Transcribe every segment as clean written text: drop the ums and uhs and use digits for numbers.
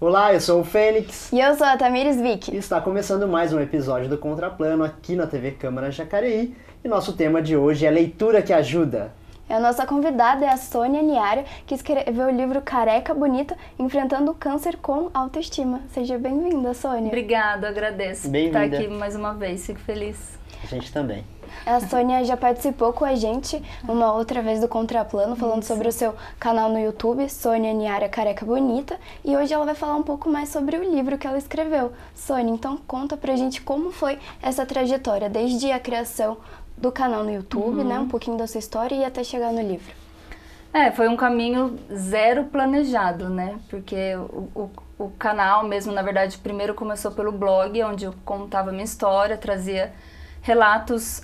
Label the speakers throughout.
Speaker 1: Olá, eu sou o Fênix.
Speaker 2: E eu sou a Tamires Vick.
Speaker 1: E está começando mais um episódio do Contraplano aqui na TV Câmara Jacareí. E nosso tema de hoje é leitura que ajuda.
Speaker 2: A nossa convidada é a Sônia Niara, que escreveu o livro Careca Bonita, Enfrentando o Câncer com Autoestima. Seja bem-vinda, Sônia.
Speaker 3: Obrigada, agradeço por estar aqui mais uma vez, fico feliz.
Speaker 1: A gente também.
Speaker 2: A Sônia já participou com a gente uma outra vez do Contraplano, falando sobre o seu canal no YouTube, Sônia Niara Careca Bonita, e hoje ela vai falar um pouco mais sobre o livro que ela escreveu. Sônia, então conta pra gente como foi essa trajetória, desde a criação do canal no YouTube, né, um pouquinho da sua história e até chegar no livro.
Speaker 3: Foi um caminho zero planejado, né, porque o canal mesmo, na verdade, primeiro começou pelo blog, onde eu contava minha história, trazia relatos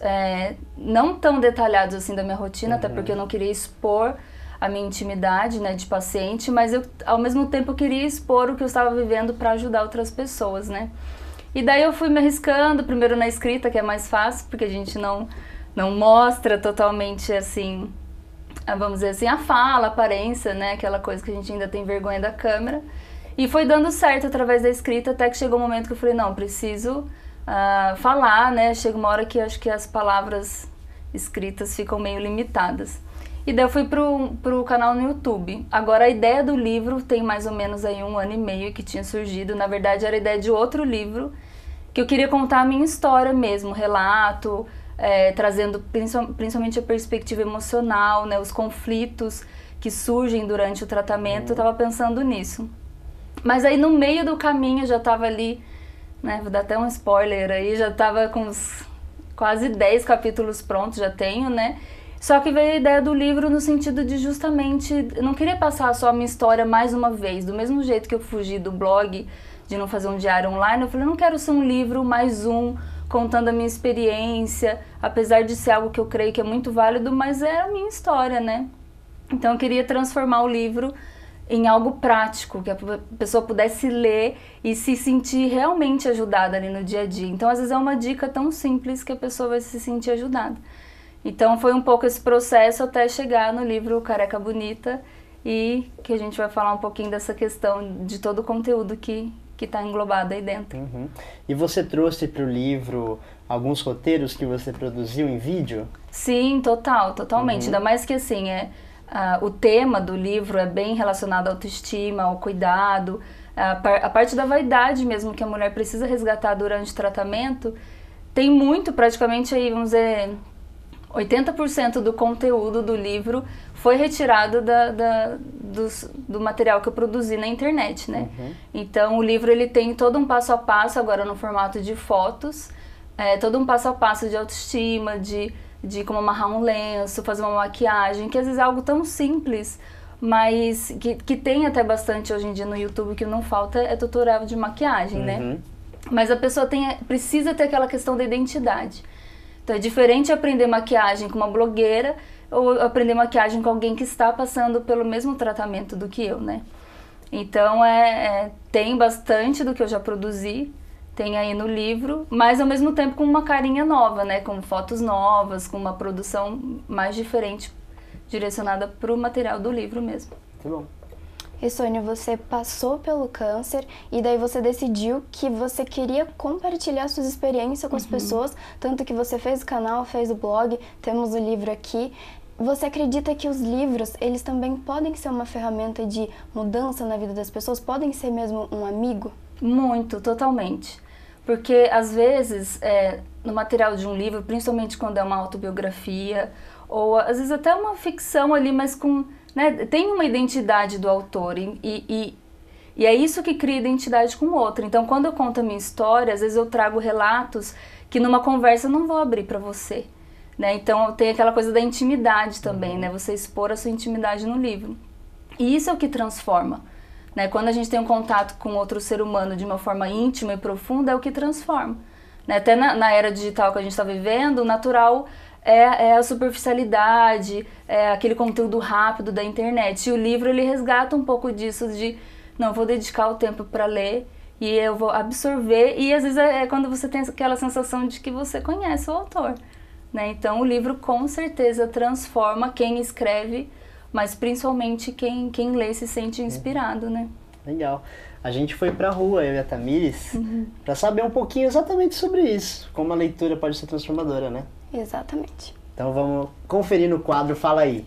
Speaker 3: não tão detalhados assim da minha rotina, até porque eu não queria expor a minha intimidade, né, de paciente, mas eu ao mesmo tempo queria expor o que eu estava vivendo para ajudar outras pessoas, né. E daí eu fui me arriscando, primeiro na escrita, que é mais fácil, porque a gente não mostra totalmente assim, vamos dizer assim, a fala, a aparência, né, aquela coisa que a gente ainda tem vergonha da câmera. E foi dando certo através da escrita, até que chegou um momento que eu falei, não, preciso falar, né, chega uma hora que acho que as palavras escritas ficam meio limitadas. E daí eu fui pro canal no YouTube. Agora a ideia do livro tem mais ou menos aí 1 ano e meio que tinha surgido. Na verdade era a ideia de outro livro, que eu queria contar a minha história mesmo, relato, trazendo principalmente a perspectiva emocional, né, os conflitos que surgem durante o tratamento. Eu tava pensando nisso. Mas aí no meio do caminho eu já tava ali, né, vou dar até um spoiler aí, já tava com uns quase 10 capítulos prontos, já tenho, né? Só que veio a ideia do livro no sentido de justamente, eu não queria passar só a minha história mais uma vez, do mesmo jeito que eu fugi do blog, de não fazer um diário online, eu falei, eu não quero ser um livro mais um, contando a minha experiência, apesar de ser algo que eu creio que é muito válido, mas é a minha história, né? Então eu queria transformar o livro em algo prático, que a pessoa pudesse ler e se sentir realmente ajudada ali no dia a dia. Então às vezes é uma dica tão simples que a pessoa vai se sentir ajudada. Então foi um pouco esse processo até chegar no livro Careca Bonita, e que a gente vai falar um pouquinho dessa questão de todo o conteúdo que está englobado aí dentro.
Speaker 1: E você trouxe para o livro alguns roteiros que você produziu em vídeo?
Speaker 3: Sim, totalmente. Ainda mais que assim, o tema do livro é bem relacionado à autoestima, ao cuidado, a parte da vaidade mesmo que a mulher precisa resgatar durante o tratamento. Tem muito, praticamente aí, vamos dizer, 80% do conteúdo do livro foi retirado do material que eu produzi na internet, né? Então o livro ele tem todo um passo a passo, agora no formato de fotos, todo um passo a passo de autoestima, de como amarrar um lenço, fazer uma maquiagem, que às vezes é algo tão simples, mas que tem até bastante hoje em dia no YouTube, que não falta é tutorial de maquiagem, né? Mas a pessoa precisa ter aquela questão da identidade. Então é diferente aprender maquiagem com uma blogueira ou aprender maquiagem com alguém que está passando pelo mesmo tratamento do que eu, né? Então tem bastante do que eu já produzi, tem aí no livro, mas ao mesmo tempo com uma carinha nova, né? Com fotos novas, com uma produção mais diferente, direcionada para o material do livro mesmo.
Speaker 1: Muito bom.
Speaker 2: E Sônia, você passou pelo câncer e daí você decidiu que você queria compartilhar suas experiências com as pessoas, tanto que você fez o canal, fez o blog, temos o livro aqui. Você acredita que os livros, eles também podem ser uma ferramenta de mudança na vida das pessoas? Podem ser mesmo um amigo?
Speaker 3: Muito, totalmente. Porque às vezes, no material de um livro, principalmente quando é uma autobiografia, ou às vezes até uma ficção ali, mas com... né, tem uma identidade do autor e é isso que cria identidade com o outro. Então, quando eu conto a minha história, às vezes eu trago relatos que numa conversa eu não vou abrir para você, né? Então, tem aquela coisa da intimidade também, né? Você expor a sua intimidade no livro. E isso é o que transforma, né? Quando a gente tem um contato com outro ser humano de uma forma íntima e profunda, é o que transforma, né? Até na era digital que a gente está vivendo, o natural é a superficialidade, é aquele conteúdo rápido da internet. E o livro, ele resgata um pouco disso, de não, vou dedicar o tempo para ler e eu vou absorver. E às vezes é quando você tem aquela sensação de que você conhece o autor, né? Então o livro com certeza transforma quem escreve, mas principalmente quem lê se sente inspirado, né?
Speaker 1: Legal. A gente foi pra rua, eu e a Tamires, para saber um pouquinho exatamente sobre isso, como a leitura pode ser transformadora, né?
Speaker 2: Exatamente.
Speaker 1: Então vamos conferir no quadro Fala Aí.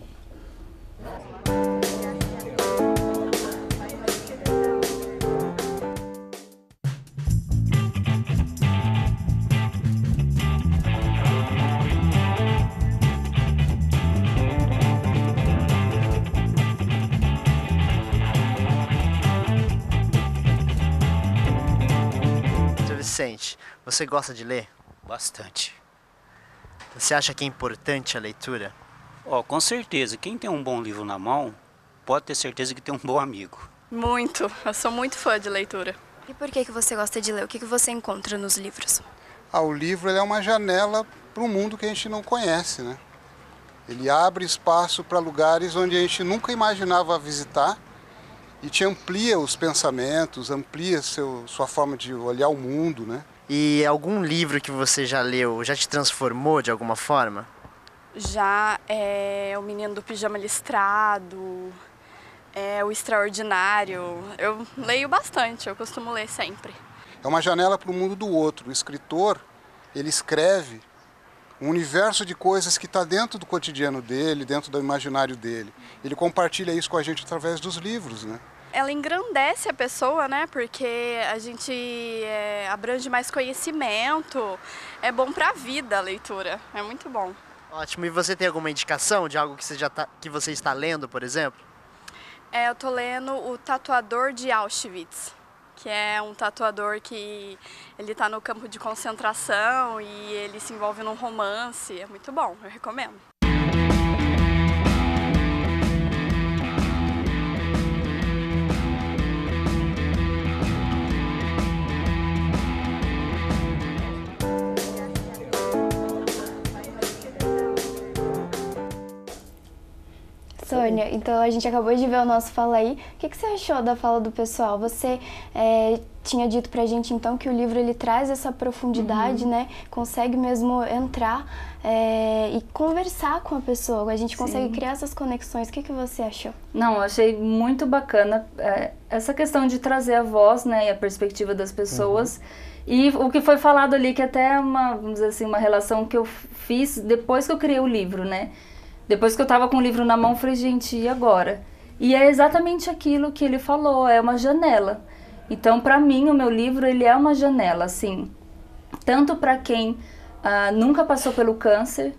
Speaker 1: Vicente, você gosta de ler?
Speaker 4: Bastante.
Speaker 1: Você acha que é importante a leitura?
Speaker 4: Com certeza. Quem tem um bom livro na mão, pode ter certeza que tem um bom amigo.
Speaker 5: Muito. Eu sou muito fã de leitura.
Speaker 2: E por que você gosta de ler? O que você encontra nos livros?
Speaker 6: O livro ele é uma janela para um mundo que a gente não conhece, né? Ele abre espaço para lugares onde a gente nunca imaginava visitar e te amplia os pensamentos, amplia sua forma de olhar o mundo, né?
Speaker 1: E algum livro que você já leu já te transformou de alguma forma?
Speaker 5: Já O Menino do Pijama Listrado, O Extraordinário. Eu leio bastante, eu costumo ler sempre.
Speaker 6: É uma janela para o mundo do outro. O escritor, ele escreve um universo de coisas que está dentro do cotidiano dele, dentro do imaginário dele. Ele compartilha isso com a gente através dos livros, né?
Speaker 5: Ela engrandece a pessoa, né? Porque a gente abrange mais conhecimento. É bom para a vida a leitura, é muito bom.
Speaker 1: Ótimo. E você tem alguma indicação de algo que você está lendo, por exemplo?
Speaker 5: Eu estou lendo O Tatuador de Auschwitz, que é um tatuador que ele está no campo de concentração e ele se envolve num romance. É muito bom, eu recomendo.
Speaker 2: Sônia, então a gente acabou de ver o nosso Fala Aí. O que você achou da fala do pessoal? Você tinha dito pra gente então que o livro ele traz essa profundidade, né? Consegue mesmo entrar e conversar com a pessoa. A gente consegue criar essas conexões. O que você achou?
Speaker 3: Não, eu achei muito bacana essa questão de trazer a voz, né, e a perspectiva das pessoas. E o que foi falado ali, que até é vamos dizer assim, uma relação que eu fiz depois que eu criei o livro, né? Depois que eu tava com o livro na mão, eu falei, gente, e agora? E é exatamente aquilo que ele falou, é uma janela. Então, para mim, o meu livro, ele é uma janela, assim, tanto para quem nunca passou pelo câncer,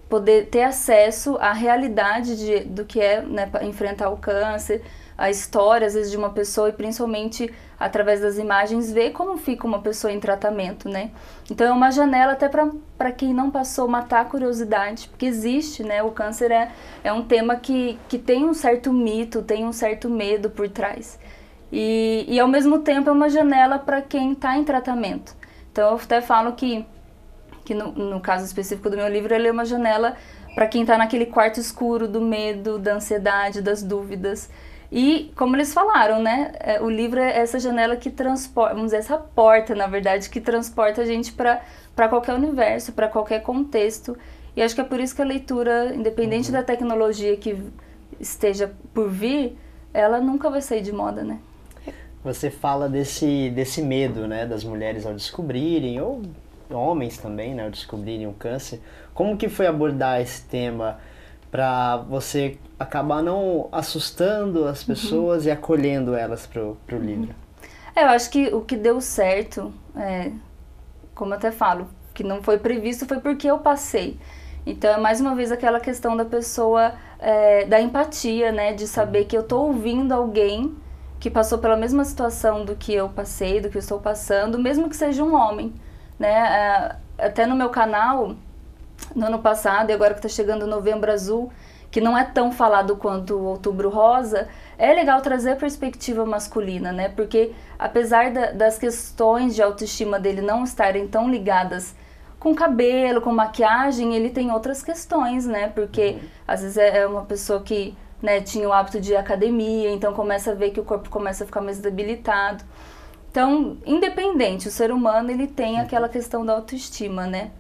Speaker 3: poder ter acesso à realidade do que é, né, enfrentar o câncer, a história, às vezes, de uma pessoa e principalmente através das imagens, ver como fica uma pessoa em tratamento, né? Então é uma janela até para quem não passou, matar a curiosidade, porque existe, né? O câncer é um tema que tem um certo mito, tem um certo medo por trás. E ao mesmo tempo é uma janela para quem está em tratamento. Então eu até falo que no caso específico do meu livro, ele é uma janela para quem está naquele quarto escuro do medo, da ansiedade, das dúvidas. E, como eles falaram, né, o livro é essa janela que transporta, vamos dizer, essa porta, na verdade, que transporta a gente para qualquer universo, para qualquer contexto. E acho que é por isso que a leitura, independente da tecnologia que esteja por vir, ela nunca vai sair de moda, né?
Speaker 1: Você fala desse medo, né, das mulheres ao descobrirem, ou homens também, né, ao descobrirem o câncer. Como que foi abordar esse tema para você acabar não assustando as pessoas e acolhendo elas pro livro?
Speaker 3: Eu acho que o que deu certo, como eu até falo, que não foi previsto, foi porque eu passei. Então é mais uma vez aquela questão da pessoa, da empatia, né, de saber que eu tô ouvindo alguém que passou pela mesma situação do que eu passei, do que eu estou passando, mesmo que seja um homem, né? Até no meu canal, no ano passado, e agora que está chegando o Novembro Azul, que não é tão falado quanto o Outubro Rosa, é legal trazer a perspectiva masculina, né? Porque apesar das questões de autoestima dele não estarem tão ligadas com cabelo, com maquiagem, ele tem outras questões, né? Porque às vezes é uma pessoa que, né, tinha o hábito de ir à academia, então começa a ver que o corpo começa a ficar mais debilitado. Então, independente, o ser humano ele tem aquela questão da autoestima, né?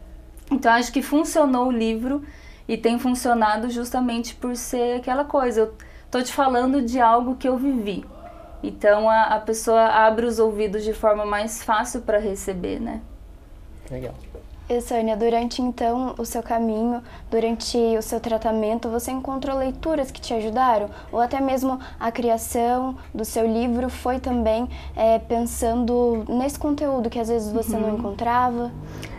Speaker 3: Então acho que funcionou o livro e tem funcionado justamente por ser aquela coisa. Eu tô te falando de algo que eu vivi. Então a pessoa abre os ouvidos de forma mais fácil para receber, né?
Speaker 1: Legal.
Speaker 2: E Sônia, durante então o seu caminho, durante o seu tratamento, você encontrou leituras que te ajudaram? Ou até mesmo a criação do seu livro foi também pensando nesse conteúdo que às vezes você não encontrava?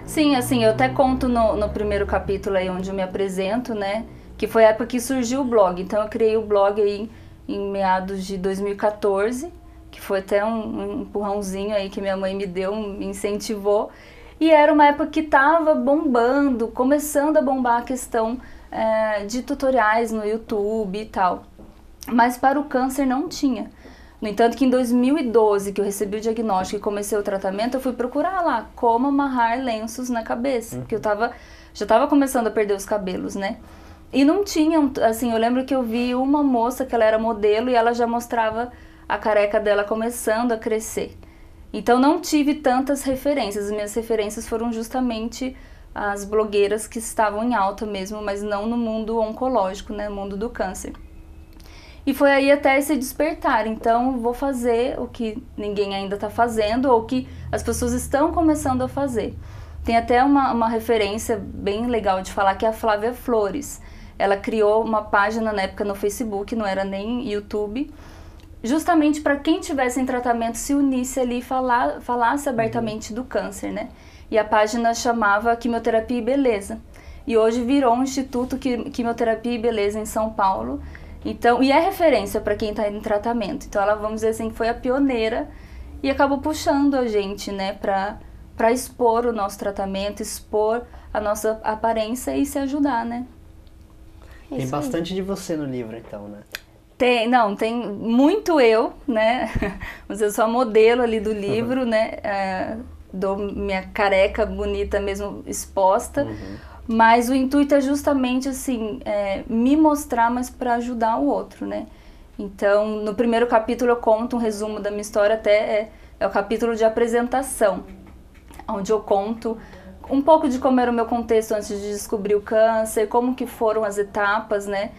Speaker 3: Sim, assim, eu até conto no primeiro capítulo aí onde eu me apresento, né? Que foi a época que surgiu o blog. Então eu criei o blog aí em meados de 2014, que foi até um empurrãozinho aí que minha mãe me deu, me incentivou. E era uma época que estava bombando, começando a bombar a questão de tutoriais no YouTube e tal. Mas para o câncer não tinha. No entanto, que em 2012, que eu recebi o diagnóstico e comecei o tratamento, eu fui procurar lá como amarrar lenços na cabeça, porque eu já estava começando a perder os cabelos, né? E não tinha, assim, eu lembro que eu vi uma moça que ela era modelo e ela já mostrava a careca dela começando a crescer. Então não tive tantas referências, as minhas referências foram justamente as blogueiras que estavam em alta mesmo, mas não no mundo oncológico, né, no mundo do câncer. E foi aí até esse despertar, então vou fazer o que ninguém ainda está fazendo ou que as pessoas estão começando a fazer. Tem até uma referência bem legal de falar que é a Flávia Flores. Ela criou uma página na época no Facebook, não era nem YouTube, justamente para quem tivesse em tratamento se unisse ali e falasse abertamente do câncer, né? E a página chamava Quimioterapia e Beleza. E hoje virou um Instituto Quimioterapia e Beleza em São Paulo. Então, e é referência para quem está em tratamento. Então ela, vamos dizer assim, foi a pioneira e acabou puxando a gente, né, para expor o nosso tratamento, expor a nossa aparência e se ajudar, né?
Speaker 1: Tem bastante de você no livro, então, né?
Speaker 3: Tem muito eu, né? Mas eu sou a modelo ali do livro, né? Dou minha careca bonita mesmo exposta. Mas o intuito é justamente, assim, me mostrar, mas para ajudar o outro, né? Então, no primeiro capítulo eu conto um resumo da minha história, até é o capítulo de apresentação, onde eu conto um pouco de como era o meu contexto antes de descobrir o câncer, como que foram as etapas, né?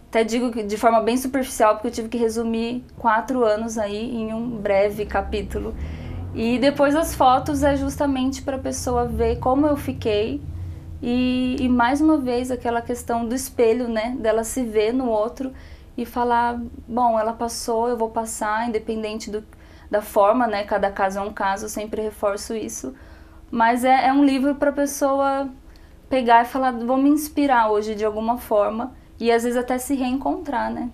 Speaker 3: Até digo que de forma bem superficial, porque eu tive que resumir 4 anos aí em um breve capítulo. E depois as fotos é justamente para a pessoa ver como eu fiquei e mais uma vez aquela questão do espelho, né? Dela se ver no outro e falar, bom, ela passou, eu vou passar, independente da forma, né? Cada caso é um caso, eu sempre reforço isso. Mas é um livro para a pessoa pegar e falar, vou me inspirar hoje de alguma forma e às vezes até se reencontrar, né?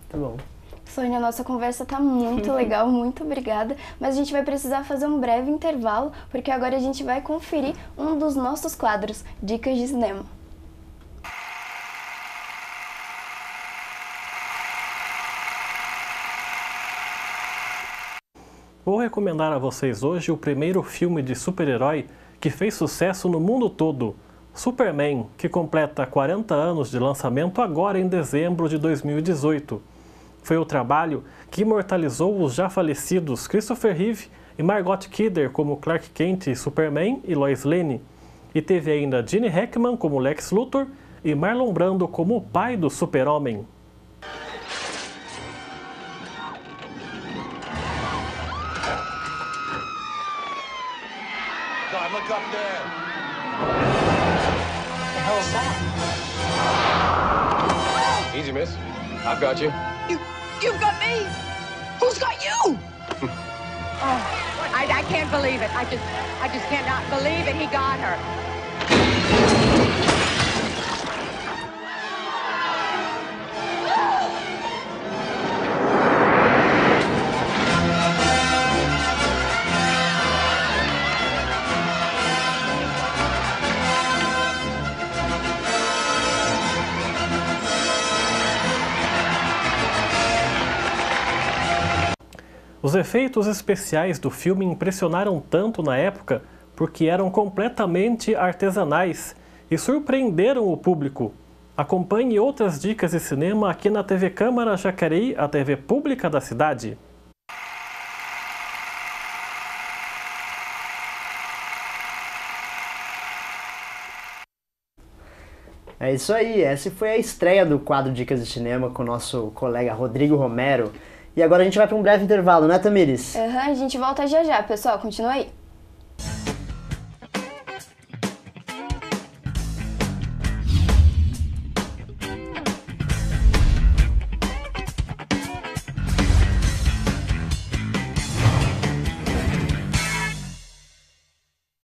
Speaker 1: Tá bom.
Speaker 2: Sônia, a nossa conversa tá muito legal, muito obrigada, mas a gente vai precisar fazer um breve intervalo, porque agora a gente vai conferir um dos nossos quadros, Dicas de Cinema.
Speaker 7: Vou recomendar a vocês hoje o primeiro filme de super-herói que fez sucesso no mundo todo, Superman, que completa 40 anos de lançamento agora em dezembro de 2018. Foi o trabalho que imortalizou os já falecidos Christopher Reeve e Margot Kidder como Clark Kent e Superman e Lois Lane. E teve ainda Gene Hackman como Lex Luthor e Marlon Brando como o pai do Super-Homem.
Speaker 8: God, look up there. What the hell is that? Easy, miss. I've got you.
Speaker 9: You've got me. Who's got you? I can't believe it. I just cannot believe it. He got her.
Speaker 7: Os efeitos especiais do filme impressionaram tanto na época porque eram completamente artesanais e surpreenderam o público. Acompanhe outras dicas de cinema aqui na TV Câmara Jacareí, a TV pública da cidade.
Speaker 1: É isso aí, essa foi a estreia do quadro Dicas de Cinema com o nosso colega Rodrigo Romero. E agora a gente vai para um breve intervalo, né, Tamires?
Speaker 2: A gente volta já já, pessoal. Continua aí.